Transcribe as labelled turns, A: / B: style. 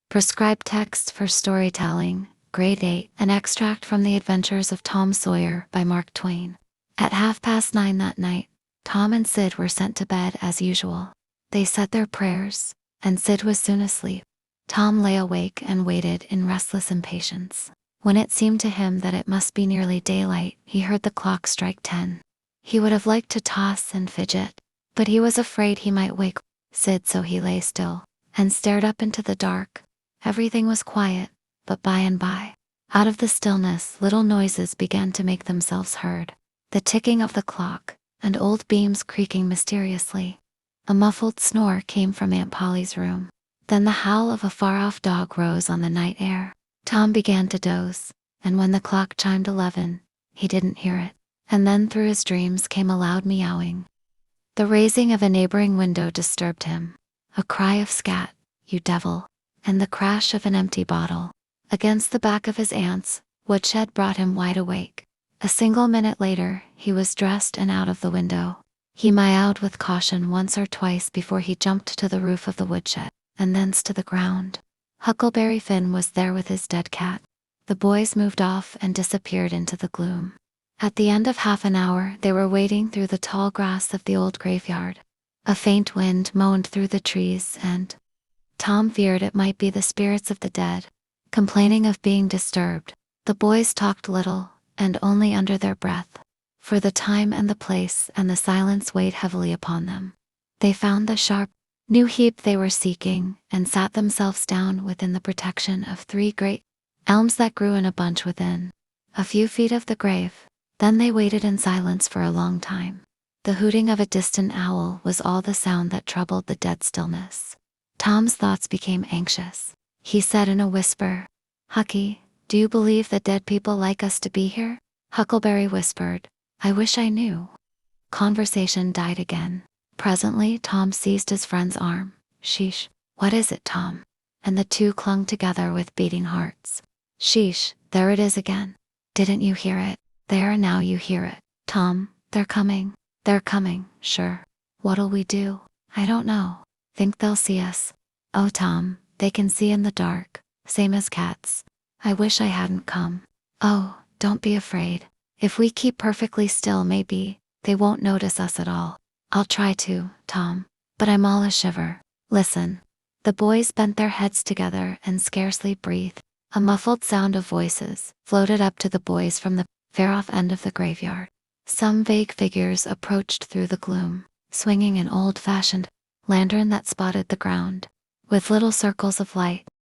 A: Prescribed text for storytelling, grade 8, an extract from The Adventures of Tom Sawyer by Mark Twain. At 9:30 that night, Tom and Sid were sent to bed as usual. They said their prayers, and Sid was soon asleep. Tom lay awake and waited in restless impatience. When it seemed to him that it must be nearly daylight, he heard the clock strike 10. He would have liked to toss and fidget, but he was afraid he might wake Sid, so he lay still and stared up into the dark. Everything was quiet, but by and by, out of the stillness, little noises began to make themselves heard. The ticking of the clock, and old beams creaking mysteriously. A muffled snore came from Aunt Polly's room. Then the howl of a far-off dog rose on the night air. Tom began to doze, and when the clock chimed 11, he didn't hear it. And then through his dreams came a loud meowing. The raising of a neighboring window disturbed him. A cry of "Scat, you devil!" and the crash of an empty bottle against the back of his aunt's woodshed brought him wide awake. A single minute later, he was dressed and out of the window. He meowed with caution once or twice before he jumped to the roof of the woodshed, and thence to the ground. Huckleberry Finn was there with his dead cat. The boys moved off and disappeared into the gloom. At the end of half an hour, they were wading through the tall grass of the old graveyard. A faint wind moaned through the trees, and Tom feared it might be the spirits of the dead, complaining of being disturbed. The boys talked little, and only under their breath, for the time and the place and the silence weighed heavily upon them. They found the sharp, new heap they were seeking, and sat themselves down within the protection of 3 great elms that grew in a bunch within a few feet of the grave. Then they waited in silence for a long time. The hooting of a distant owl was all the sound that troubled the dead stillness. Tom's thoughts became anxious. He said in a whisper, "Hucky, do you believe that dead people like us to be here?" Huckleberry whispered, "I wish I knew." Conversation died again. Presently Tom seized his friend's arm. "Sheesh, what is it, Tom?" And the two clung together with beating hearts. "Sheesh, there it is again. Didn't you hear it? There, now you hear it. Tom, they're coming. They're coming, sure. What'll we do? I don't know. Think they'll see us. Oh, Tom, they can see in the dark, same as cats. I wish I hadn't come." "Oh, don't be afraid. If we keep perfectly still, maybe they won't notice us at all." "I'll try to, Tom, but I'm all a shiver. Listen." The boys bent their heads together and scarcely breathed. A muffled sound of voices floated up to the boys from the far-off end of the graveyard. Some vague figures approached through the gloom, swinging an old-fashioned lantern that spotted the ground with little circles of light.